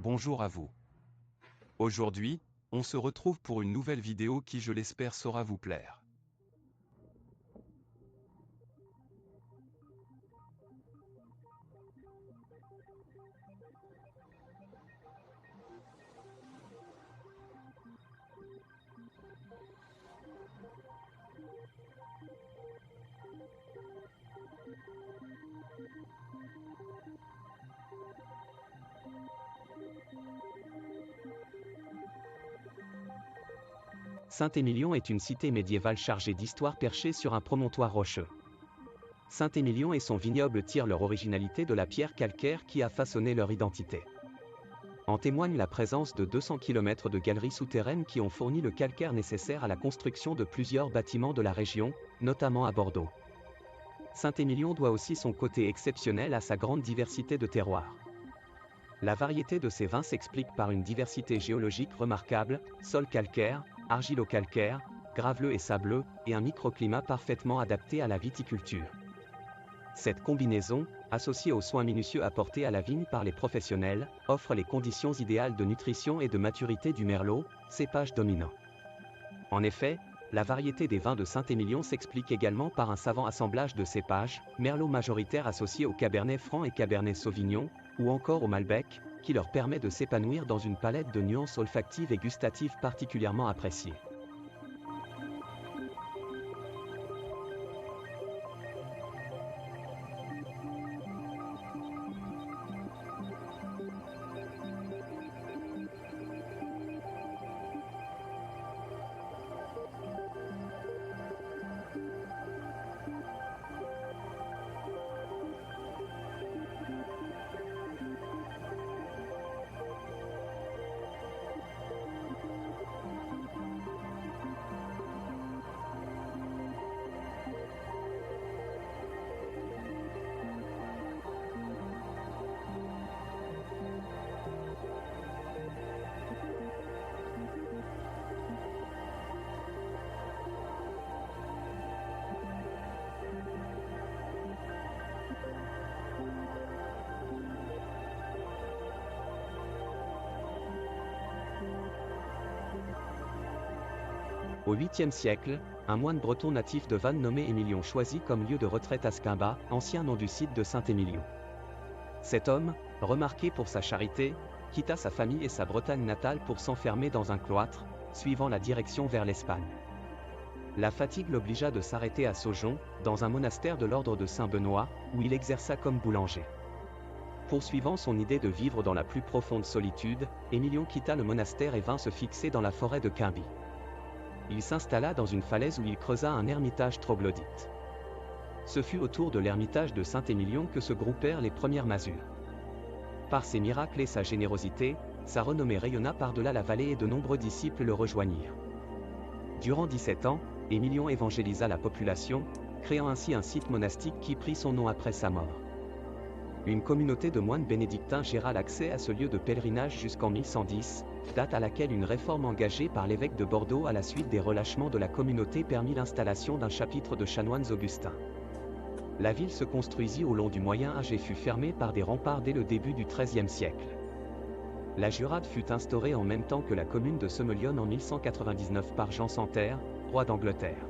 bonjour à vous. Aujourd'hui, on se retrouve pour une nouvelle vidéo qui je l'espère saura vous plaire. Saint-Émilion est une cité médiévale chargée d'histoire perchée sur un promontoire rocheux. Saint-Émilion et son vignoble tirent leur originalité de la pierre calcaire qui a façonné leur identité. En témoigne la présence de 200 km de galeries souterraines qui ont fourni le calcaire nécessaire à la construction de plusieurs bâtiments de la région, notamment à Bordeaux. Saint-Émilion doit aussi son côté exceptionnel à sa grande diversité de terroirs. La variété de ses vins s'explique par une diversité géologique remarquable, sol calcaire, argilo-calcaire, graveleux et sableux, et un microclimat parfaitement adapté à la viticulture. Cette combinaison, associée aux soins minutieux apportés à la vigne par les professionnels, offre les conditions idéales de nutrition et de maturité du merlot, cépage dominant. En effet, la variété des vins de Saint-Émilion s'explique également par un savant assemblage de cépages, merlot majoritaire associé au cabernet franc et cabernet sauvignon, ou encore au malbec, qui leur permet de s'épanouir dans une palette de nuances olfactives et gustatives particulièrement appréciées. Au 8e siècle, un moine breton natif de Vannes nommé Émilion choisit comme lieu de retraite Asquimbat, ancien nom du site de Saint-Émilion. Cet homme, remarqué pour sa charité, quitta sa famille et sa Bretagne natale pour s'enfermer dans un cloître, suivant la direction vers l'Espagne. La fatigue l'obligea de s'arrêter à Saujon, dans un monastère de l'ordre de Saint-Benoît, où il exerça comme boulanger. Poursuivant son idée de vivre dans la plus profonde solitude, Émilion quitta le monastère et vint se fixer dans la forêt de Quimby. Il s'installa dans une falaise où il creusa un ermitage troglodyte. Ce fut autour de l'ermitage de Saint-Émilion que se groupèrent les premières masures. Par ses miracles et sa générosité, sa renommée rayonna par-delà la vallée et de nombreux disciples le rejoignirent. Durant 17 ans, Émilion évangélisa la population, créant ainsi un site monastique qui prit son nom après sa mort. Une communauté de moines bénédictins géra l'accès à ce lieu de pèlerinage jusqu'en 1110, date à laquelle une réforme engagée par l'évêque de Bordeaux à la suite des relâchements de la communauté permit l'installation d'un chapitre de chanoines augustins. La ville se construisit au long du Moyen Âge et fut fermée par des remparts dès le début du XIIIe siècle. La jurade fut instaurée en même temps que la commune de Semelion en 1199 par Jean Santerre, roi d'Angleterre.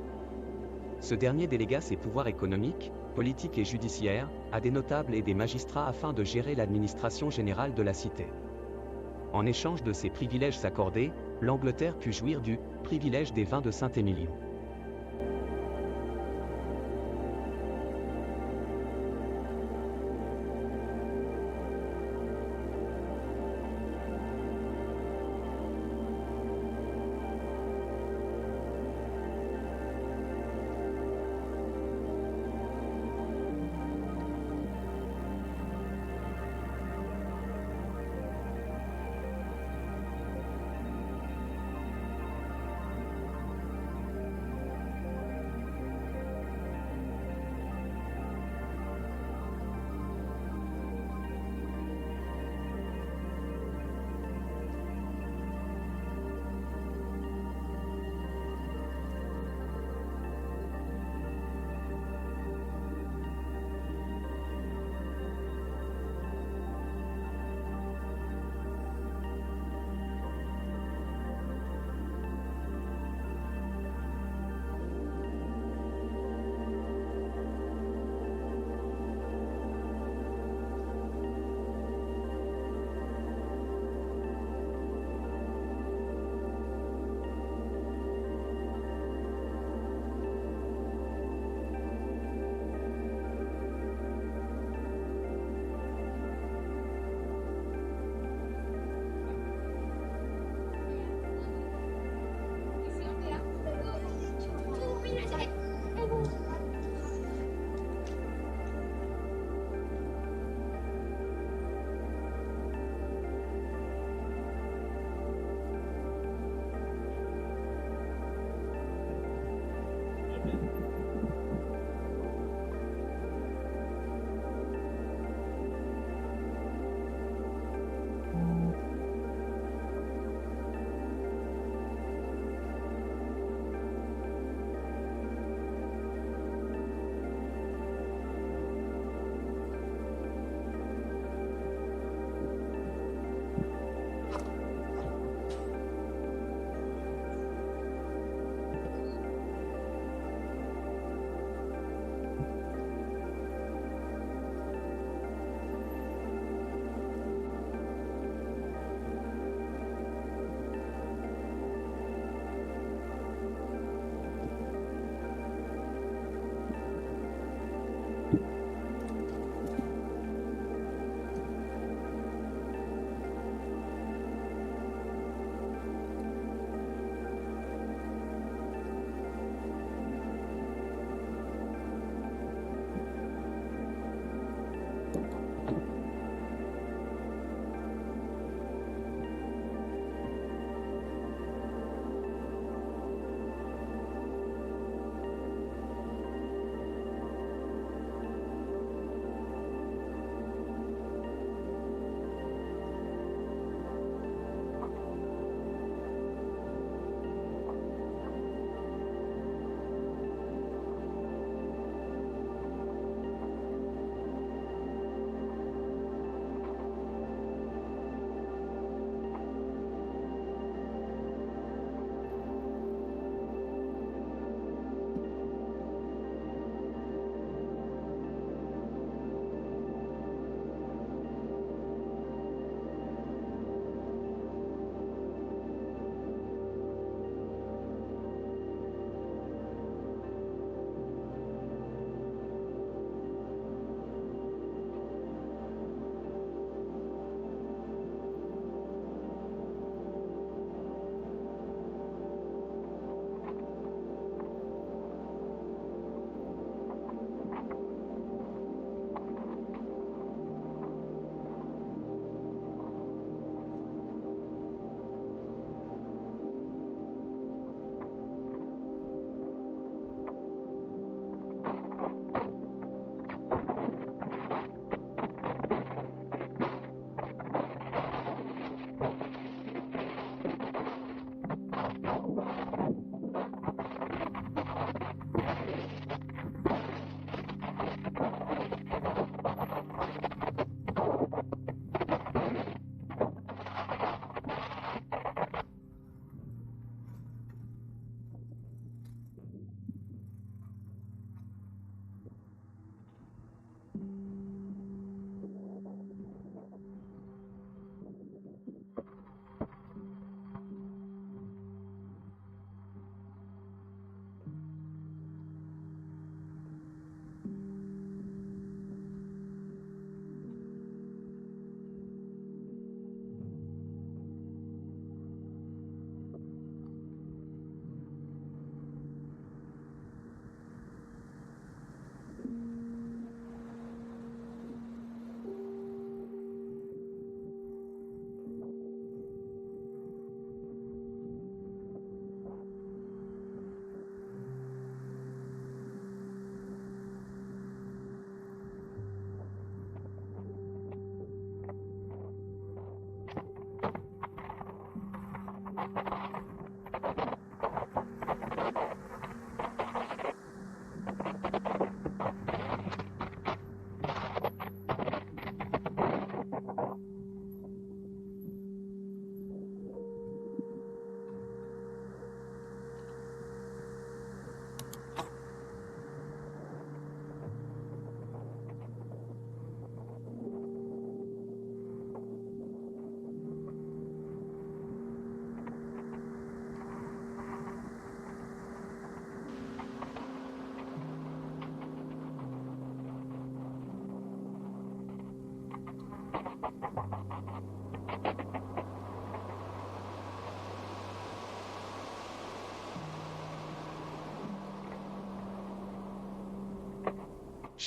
Ce dernier délégua ses pouvoirs économiques, politiques et judiciaires, à des notables et des magistrats afin de gérer l'administration générale de la cité. En échange de ces privilèges accordés, l'Angleterre put jouir du « privilège des vins de Saint-Émilion ».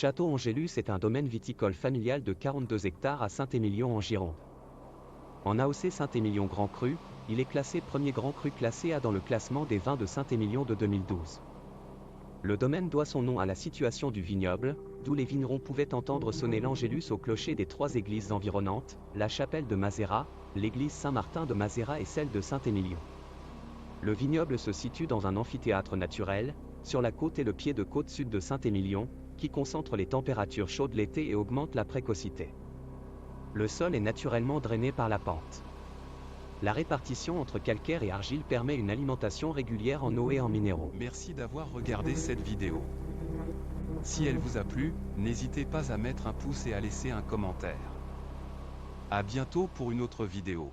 Château Angélus est un domaine viticole familial de 42 hectares à Saint-Émilion en Gironde. En AOC Saint-Émilion Grand Cru, il est classé premier Grand Cru classé A dans le classement des vins de Saint-Émilion de 2012. Le domaine doit son nom à la situation du vignoble, d'où les vignerons pouvaient entendre sonner l'Angélus au clocher des 3 églises environnantes, la chapelle de Mazérat, l'église Saint-Martin de Mazérat et celle de Saint-Émilion. Le vignoble se situe dans un amphithéâtre naturel, sur la côte et le pied de côte sud de Saint-Émilion, qui concentre les températures chaudes l'été et augmente la précocité. Le sol est naturellement drainé par la pente. La répartition entre calcaire et argile permet une alimentation régulière en eau et en minéraux. Merci d'avoir regardé cette vidéo. Si elle vous a plu, n'hésitez pas à mettre un pouce et à laisser un commentaire. À bientôt pour une autre vidéo.